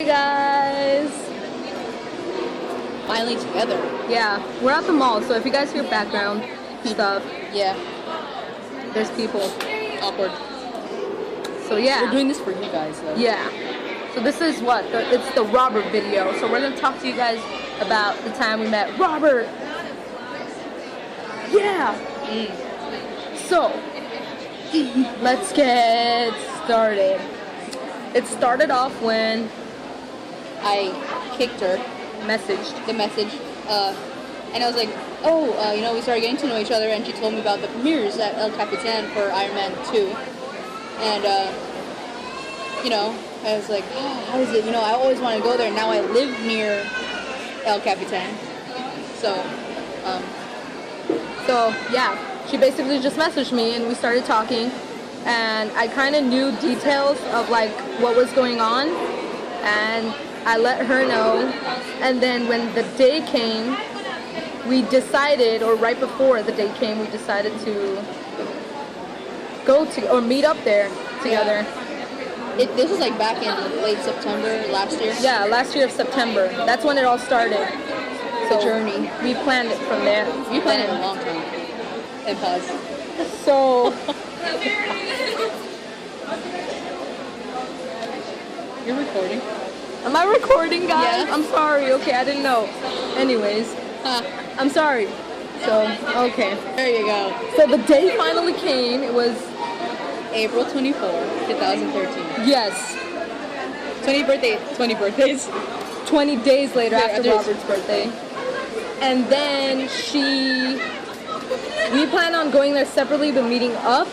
Hey guys! Finally together. Yeah, we're at the mall, so if you guys hear background stuff, Yeah. there's people. Awkward. So yeah. We're doing this for you guys though. Yeah. So this is what? It's the Robert video. So we're going to talk to you guys about the time we met Robert. Yeah! So, let's get started. It started off when I kicked her. messaged. The message. And I was like, we started getting to know each other, and she told me about the premieres at El Capitan for Iron Man 2. And, I was like, how is it? I always want to go there. Now I live near El Capitan. So Yeah, she basically just messaged me and we started talking, and I kind of knew details of like what was going on, and I let her know. And then when the day came, we decided, or right before the day came, we decided to go to or meet up there together. Yeah. This was like back in late September last year. Yeah, last year of September. That's when it all started. The journey. We planned it from there. We planned it a long time. And pause. So You're recording. am I recording, guys? Yeah. I'm sorry. Okay, I didn't know. Anyways, I'm sorry. So, okay. There you go. So the day finally came. It was April 24, 2013. yes, 20 birthdays. 20 days later Yeah, after there's- Robert's birthday. And then we planned on going there separately but meeting up.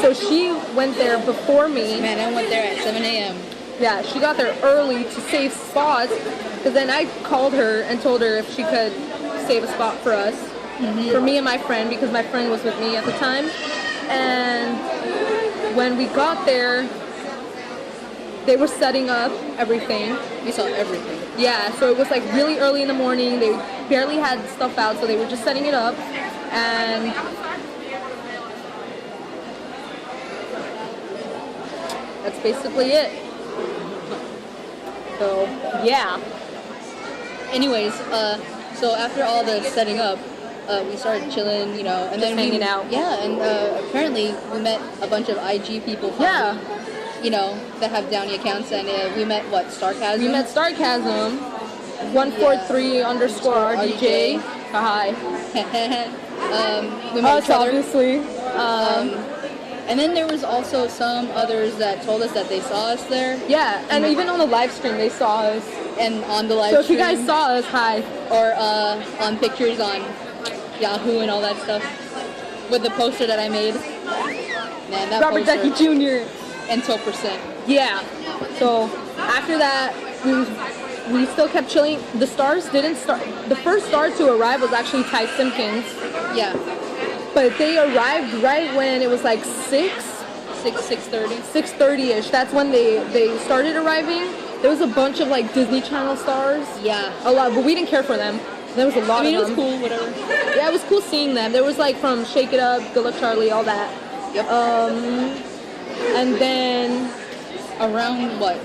So she went there before me. Man, I went there at 7 a.m. Yeah, she got there early to save spots, because then I called her and told her if she could save a spot for us, for me and my friend, because my friend was with me at the time. And when we got there, they were setting up everything. We saw everything. Yeah, so it was like really early in the morning. They barely had stuff out, so they were just setting it up. And that's basically it. So, yeah. Anyways, so after all the setting up, we started chilling, and then hanging out. Yeah, and apparently we met a bunch of IG people. Yeah. That have Downey accounts, and we met Starcasm. We met Starcasm, 143 underscore RDJ. Hi. We met each other. Obviously. And then there was also some others that told us that they saw us there. Yeah, and even on the live stream they saw us. And on the live So if stream. you guys saw us, hi. Or on pictures on Yahoo and all that stuff. With the poster that I made. Man, that Robert Downey Jr. And 12%. Yeah. So after that, we still kept chilling. The stars didn't start. The first star to arrive was actually Ty Simpkins. Yeah. But they arrived right when it was like 6:30. 6:30ish. That's when they started arriving. There was a bunch of like Disney Channel stars. Yeah. A lot, but we didn't care for them. There was a lot of them. it was cool, whatever. Yeah, it was cool seeing them. There was like from Shake It Up, Good Luck Charlie, all that. Yep. And then Around what?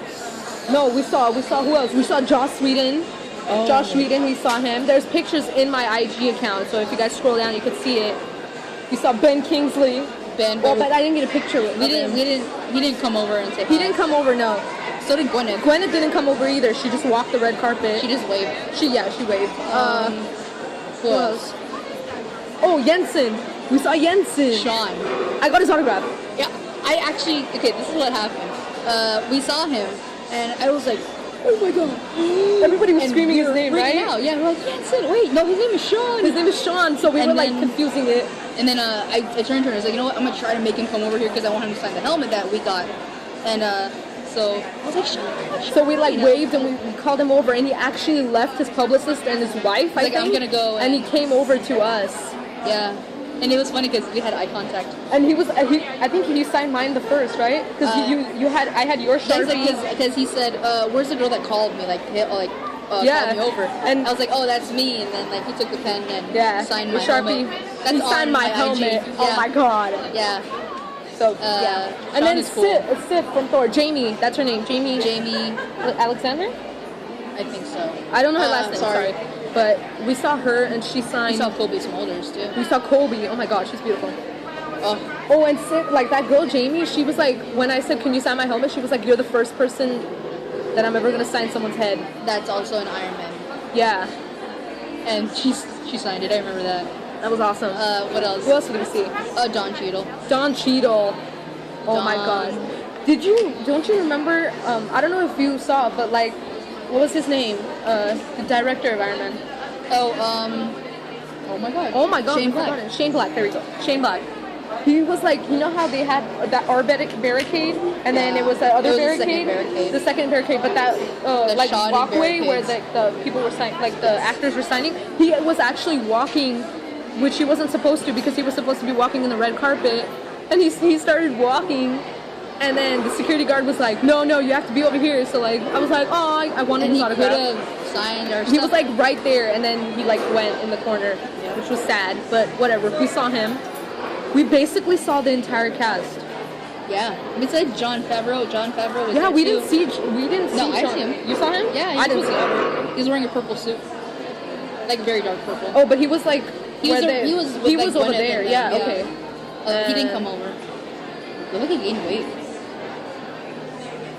no, we saw who else? We saw Joss Whedon. Oh. Josh Whedon, we saw him. There's pictures in my IG account, so if you guys scroll down, you could see it. We saw Ben Kingsley. But But I didn't get a picture with him. He didn't come over and say He hi. didn't come over, no. So did Gwyneth. Gwyneth didn't come over either. She just walked the red carpet. She just waved. She waved. Who else? Oh, Jensen. We saw Jensen. Sean. I got his autograph. Yeah. This is what happened. We saw him, and I was like, oh my god. Everybody was And screaming we his were name, freaking right? out. Yeah, we're like, Jensen. Wait, no, his name is Sean. His name is Sean, so we And were like then- confusing it. And then I turned to her and was like, you know what? I'm gonna try to make him come over here because I want him to sign the helmet that we got. And so I was like, Sean. So we like waved and we called him over, and he actually left his publicist and his wife, I Like, think. I'm gonna go. And he came over to us. Yeah. And it was funny because we had eye contact. And I think he signed mine the first, right? Because I had your Sharpie. Because he said, where's the girl that called me? Called me over. And I was like, oh, that's me. And then he took the pen and signed the my Sharpie. helmet. That's he signed on my IG. helmet. Yeah. Oh my god. Yeah. So yeah, and Sean then is cool. Sif from Thor, Jamie, that's her name, Jamie Alexander. I think so. I don't know her last name. Sorry. But we saw her and she signed. We saw Colby Smulders too. We saw Colby. Oh my God, she's beautiful. Oh, Oh, and Sif, like that girl Jamie, she was like, when I said, "Can you sign my helmet?" She was like, "You're the first person that I'm ever gonna sign someone's head." that's also an Iron Man. Yeah, And she signed it. I remember that. that was awesome. What else? Who else did we see? Don Cheadle. Don Cheadle. Oh my Don. God. Don't you remember, I don't know if you saw, but like, what was his name? The director of Iron Man. Oh my God. Oh my God. Shane I Black. forgot it. Shane Black, there we go. Shane Black. He was like, you know how they had that barricade, and then it was the other barricade? The second barricade, but that like shoddy walkway where barricades. the people were signing, like the actors were signing. He was actually walking, which he wasn't supposed to because he was supposed to be walking in the red carpet, and he started walking. And then the security guard was like, no, you have to be over here. So like, I was like, oh, I wanted his autograph. He could have signed our He stuff. was like right there, and then he like went in the corner, which was sad. But whatever. We saw him. We basically saw the entire cast. Yeah. Besides Jon Favreau. Jon Favreau was Yeah, there we too. didn't see. No, I John. see him. You saw him? Yeah, I didn't see him. He was wearing a purple suit, like very dark purple. Oh, but he was like. He was where he was with, he like, was over Gwyneth there. and Yeah. them, Okay. He didn't come over. Look like he gained weight.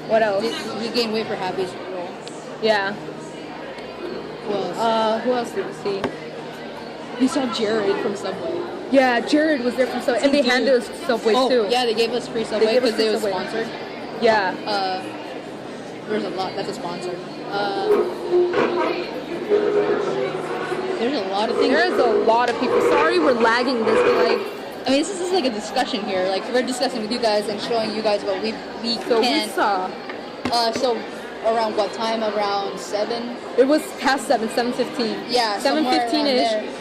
What else? He gained weight for Happy's role. Yeah. Who else? Who else did we see? We saw Jared from Subway. Yeah, Jared was there from Subway, and they handed us Subway too. Yeah, they gave us free Subway gave us because they free was Subway. sponsored. Yeah. There's a lot. That's a sponsor. There's a lot of things. There's a lot of people. Sorry, we're lagging this, but like. I mean, this is like a discussion here. Like we're discussing with you guys and showing you guys what we So can. we saw. So around what time? Around 7. It was past 7:15. Yeah, 7:15-ish.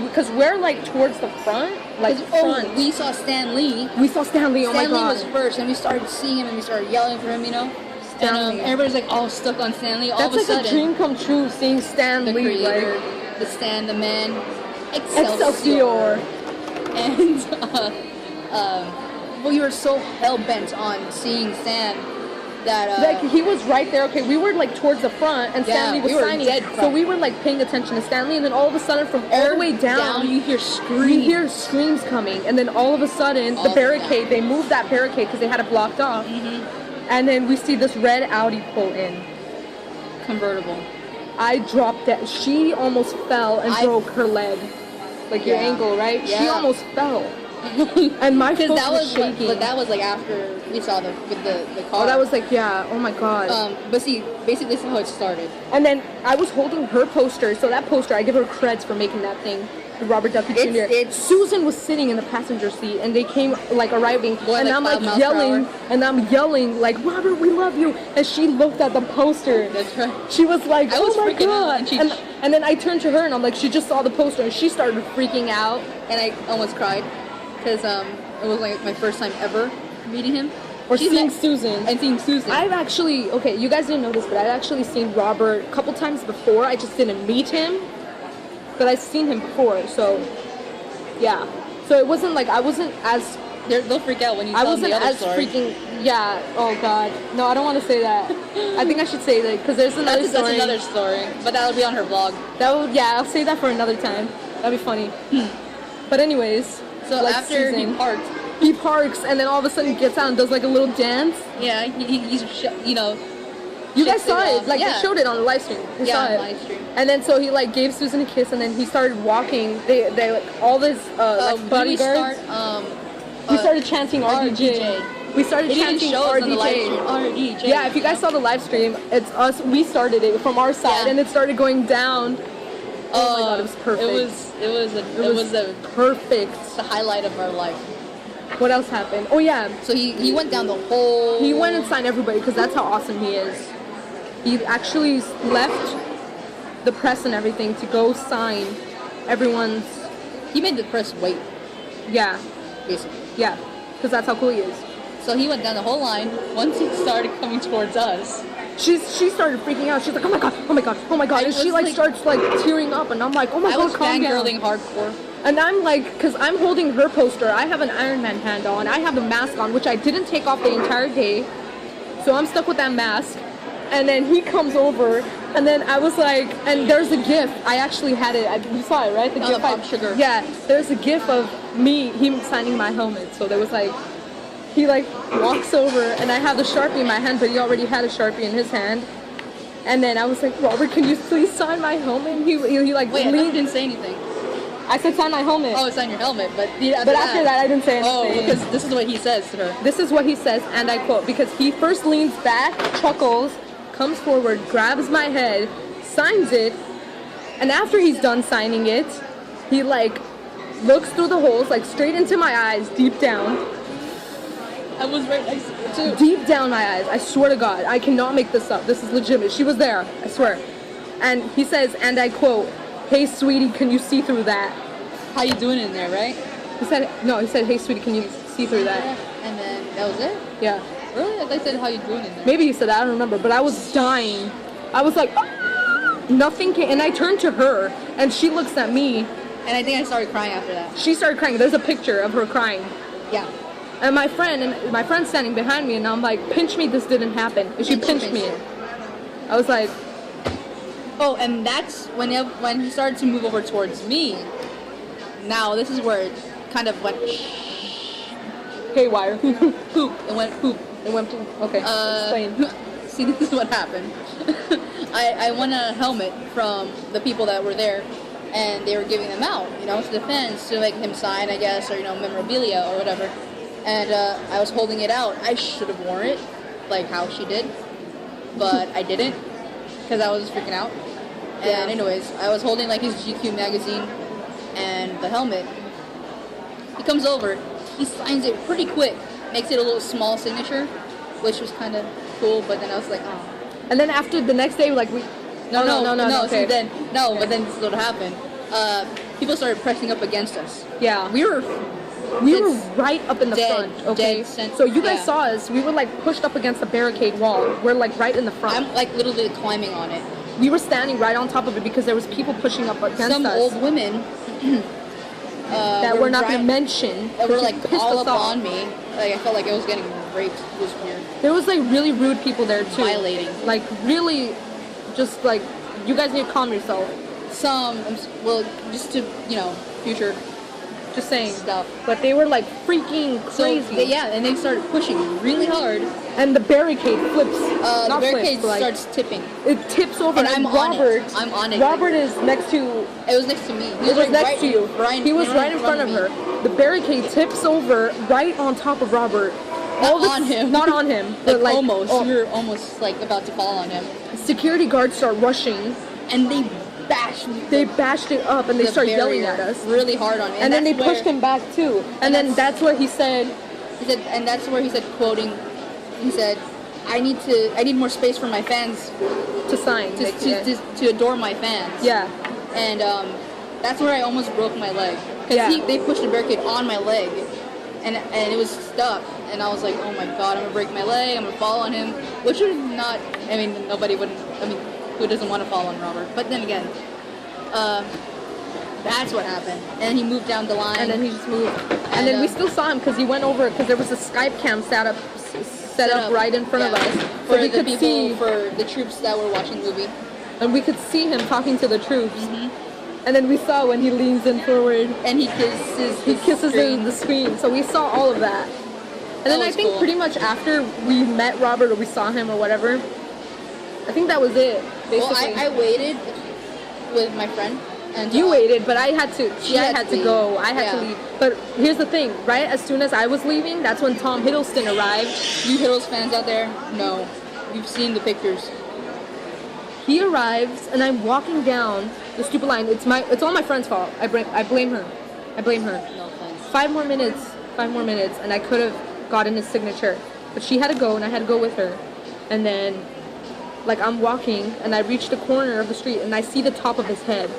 Because we're like towards the front, like front. We saw Stan Lee. We saw Stanley. Oh my Stan Lee God. was first, and we started seeing him, and we started yelling for him. You know. Stanley. And everybody's like all stuck on Stan Lee. All That's of a like sudden, a dream come true, seeing Stan the Lee. creator, Like, the Stan, the man, Excelsior. And we were so hell bent on seeing Stan that Like he was right there. Okay, we were like towards the front, and Yeah, Stanley was we were signing. dead So front. we were like paying attention to Stanley, and then all of a sudden, from all the way down, you hear you screams. hear screams coming, and then all of a sudden, the barricade. They moved that barricade because they had it blocked off, and then we see this red Audi pull in. Convertible. I dropped that. She almost fell and broke her leg, like your Yeah. ankle, right? She Yeah. almost fell, and my foot that was was shaking. but that was like after we saw the car. Oh, that was like, yeah. Oh my God. But see, basically this is how it started. And then I was holding her poster. So that poster, I give her creds for making that thing. Robert Downey Jr. Susan was sitting in the passenger seat, and they came like arriving, Going, and like, I'm 5 like miles per yelling, hour. and I'm yelling like, Robert, we love you. And she looked at the poster. That's right. She was like, I was oh my freaking out, God. and And then I turned to her, and I'm like, she just saw the poster, and she started freaking out. And I almost cried because it was like my first time ever meeting him. Or She's seeing like- Susan. And seeing Susan. I've actually, okay, you guys didn't know this, but I've actually seen Robert a couple times before. I just didn't meet him, but I've seen him before, so yeah. So it wasn't like I wasn't as They'll freak out when you I tell them wasn't the other as story. freaking yeah. Oh God, no, I don't want to say that. I think I should say that because there's another That's story. another story, but that'll be on her vlog. That would I'll say that for another time. That'd be funny. But anyways, So like after Susan, he parked, he parks and then all of a sudden gets out and does like a little dance. yeah, he's you know. You guys shits saw it, off. like Yeah. they showed it on the live stream. We Yeah, saw on it. the live stream. And then so he like gave Susan a kiss, and then he started walking. They like all this like Did we bodyguards. start? We started chanting RDJ. RDJ. We started They didn't chanting show us on the live RDJ. stream. RDJ. Yeah, if you guys saw the live stream, it's us. We started it from our side, Yeah. and it started going down. Oh my God, it was perfect. It was perfect. the highlight of our life. What else happened? Oh yeah, So he went down the whole. he went and signed everybody because that's how awesome he is. He actually left the press and everything to go sign everyone's. He made the press wait, Yeah, basically. yeah, because that's how cool he is. So he went down the whole line. Once he started coming towards us, She started freaking out. She's like, oh my God, oh my God, oh my God. I And she was like like- starts like tearing up, and I'm like, oh my I God, was calm down. fangirling hardcore. And I'm like, because I'm holding her poster. I have an Iron Man hand on. I have a mask on, which I didn't take off the entire day. So I'm stuck with that mask. And then he comes over, and then I was like, and there's a GIF. I actually had it. You saw it, right? The GIF. Pop Sugar. Yeah, there's a GIF of him signing my helmet. So there was like, he like walks over, and I have the Sharpie in my hand, but he already had a Sharpie in his hand. And then I was like, Robert, can you please sign my helmet? And he like Wait, I thought leaned. you didn't say anything. I said sign my helmet. Oh, it's on your helmet, but After that, I didn't say anything. Oh, because this is what he says to her. This is what he says, and I quote, because he first leans back, chuckles, comes forward, grabs my head, signs it, and after he's done signing it, he like looks through the holes, like straight into my eyes, deep down. I was right next to her too. Deep down my eyes. I swear to God, I cannot make this up. This is legitimate. She was there, I swear. And he says, and I quote, "Hey sweetie, can you see through that?" How you doing in there, right? He said, "Hey sweetie, can you see through that?" And then that was it? Yeah. Really? I thought you said how you doing in there. Maybe he said that, I don't remember, but I was dying. I was like, "Ah!" Nothing came, and I turned to her, and she looks at me. And I think I started crying after that. She started crying. There's a picture of her crying. Yeah. And my friend's standing behind me, and I'm like, "Pinch me, this didn't happen." And she pinched me. I was like, oh, and that's when he started to move over towards me. Now this is where it kind of went haywire. poop. It went poop. It went poop. Okay, explain. See, this is what happened. I won a helmet from the people that were there, and they were giving them out, to the fans to make him sign, I guess, or memorabilia or whatever. And I was holding it out. I should have worn it, like how she did, but I didn't, because I was freaking out. And anyways, I was holding like his GQ magazine and the helmet. He comes over, he signs it pretty quick, makes it a little small signature, which was kind of cool. But then I was like, oh. And then after the next day, like no. Okay. So then but then this is what happened. People started pressing up against us. Yeah. We were right up in the front. Okay. So you guys saw us. We were like pushed up against the barricade wall. We're like right in the front. I'm like literally climbing on it. We were standing right on top of it because there was people pushing up against us. Some old women that we're not going to mention. That were like all up on me. Like I felt like I was getting raped. It was weird. There was like really rude people there too. Violating. Like really, just like you guys need to calm yourself. Just to future. Just saying stuff. But they were like freaking crazy. So, and they started pushing really hard. And the barricade flips. The barricade starts tipping. It tips over. And I'm Robert, on it. I'm on it. Robert is next to. It was next to me. It was next to you. He was right in front of her. The barricade tips over right on top of Robert. Not on him. Not on him. But like almost. We were almost like about to fall on him. Security guards start rushing. And they bashed me. They bashed it up and they started yelling at us really hard on me. And then they pushed him back too. And then that's where he said, and that's where he said, quoting, he said, I need more space for my fans to sign, to adore my fans. Yeah. And that's where I almost broke my leg. Because they pushed the barricade on my leg, and it was stuck. And I was like, oh my god, I'm gonna break my leg. I'm gonna fall on him. Which would not. I mean, nobody would. I mean, who doesn't want to fall on Robert? But then again, that's what happened. And he moved down the line. And then he just moved. And then we still saw him because he went over because there was a Skype cam set up right in front of us. For the people, for the troops that were watching the movie. And we could see him talking to the troops. Mm-hmm. And then we saw when he leans in forward. And he kisses the screen. So we saw all of that. And then I think pretty much after we met Robert or we saw him or whatever, I think that was it. Basically. Well, I waited with my friend. And you waited, but I had to. I had to go. I had to Yeah. leave. But here's the thing, right? As soon as I was leaving, that's when Tom Hiddleston arrived. You Hiddles fans out there? No, you've seen the pictures. He arrives, and I'm walking down the stupid line. It's all my friend's fault. I blame her. No offense. 5 more minutes, and I could have gotten his signature. But she had to go, and I had to go with her. And then, like, I'm walking, and I reach the corner of the street, and I see the top of his head.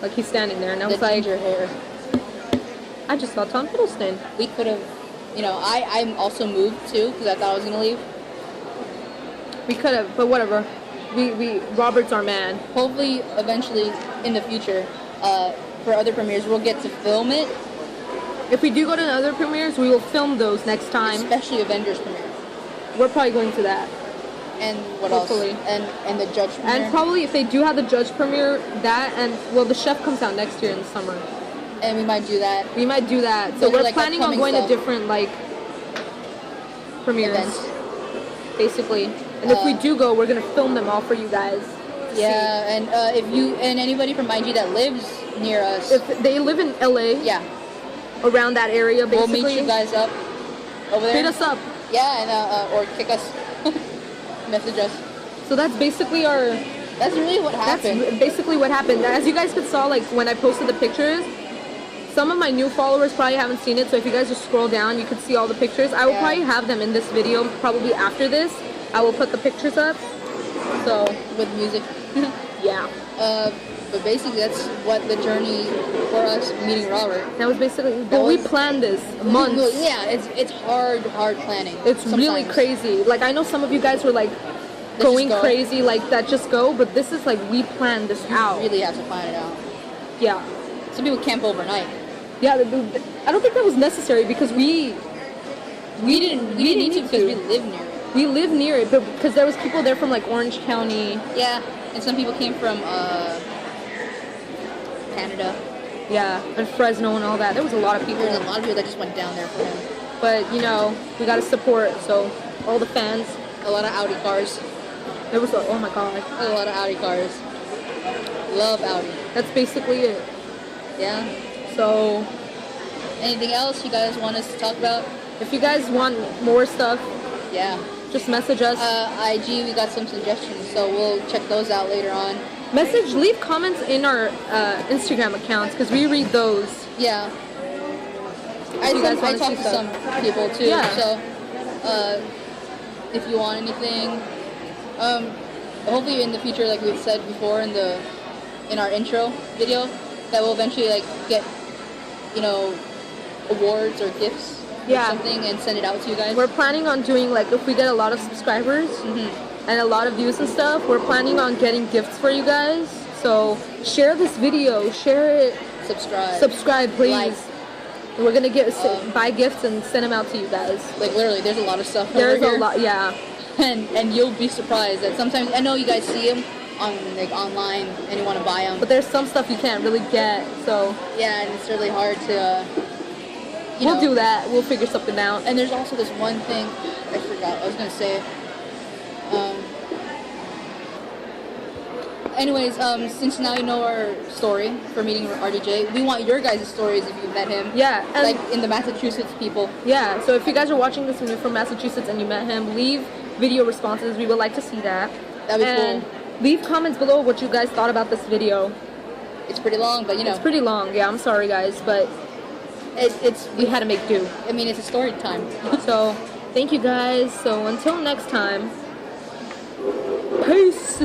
Like, he's standing there, and I was like... ginger hair. I just saw Tom Hiddleston. We could have... I'm also moved, too, because I thought I was going to leave. We could have, but whatever. Robert's our man. Hopefully, eventually, in the future, for other premieres, we'll get to film it. If we do go to other premieres, we will film those next time. Especially Avengers premiere. We're probably going to that. And what Hopefully. else? And the Judge premiere. And probably if they do have the Judge premiere, that and, well, the Chef comes out next year in the summer. And we might do that. We might do that. So Those are, we're like, planning on upcoming going to stuff. different, like, premieres. Events. Basically. And if we do go, we're going to film them all for you guys. to Yeah, and if you and anybody from IG that lives near us, see. If they live in LA, yeah, around that area, we'll basically. meet you guys up over there. Hit us up. Yeah, and or kick us, message us. So that's basically our... That's really what happened. That's basically what happened. As you guys could saw, like, when I posted the pictures, some of my new followers probably haven't seen it, so if you guys just scroll down, you could see all the pictures. I will probably have them in this video, probably after this. I will put the pictures up. So, With music. yeah. But basically, that's what the journey for us meeting Robert. That was basically... Well, we planned this months. Yeah, it's hard planning. It's really sometimes. crazy. Like, I know some of you guys were, like, going crazy, like, that just go, but this is, like, we planned this out. You really have to plan it out. Yeah. Some people camp overnight. Yeah, I don't think that was necessary because we didn't need to because we live near it. We live near it, but because there was people there from like Orange County. Yeah, and some people came from Canada. Yeah, and Fresno and all that. There was a lot of people. There's a lot of people that just went down there for him. But you know, we gotta support. So all the fans. A lot of Audi cars. There was oh my god. A lot of Audi cars. Love Audi. That's basically it. Yeah. So Anything else you guys want us to talk about? if you guys want more stuff, Yeah. just message us. IG, we got some suggestions, so we'll check those out later on. Leave comments in our Instagram accounts because we read those. Yeah. If you guys I wanna talked see to stuff. some people too, Yeah. so if you want anything, hopefully in the future, like we've said before in our intro video, that we'll eventually like get, awards or gifts or something and send it out to you guys. We're planning on doing, like, if we get a lot of subscribers and a lot of views and stuff, we're planning on getting gifts for you guys. So share this video, share it, subscribe please. Like. We're gonna buy gifts and send them out to you guys. Like literally, there's a lot of stuff There's over here. a lot, yeah. And you'll be surprised that sometimes, I know you guys see them on like online and you want to buy them. But there's some stuff you can't really get, so Yeah, and it's really hard to, we'll do that. We'll figure something out. And there's also this one thing, I forgot, I was going to say. Anyways, since now you know our story for meeting RDJ, we want your guys' stories if you met him. Yeah, and like in the Massachusetts people. yeah, so if you guys are watching this and you're from Massachusetts and you met him, leave video responses. We would like to see that. That'd be and cool. Leave comments below what you guys thought about this video. It's pretty long, but It's pretty long. Yeah, I'm sorry guys, but we had to make do. I mean, it's a story time. So, thank you guys. So, until next time, peace.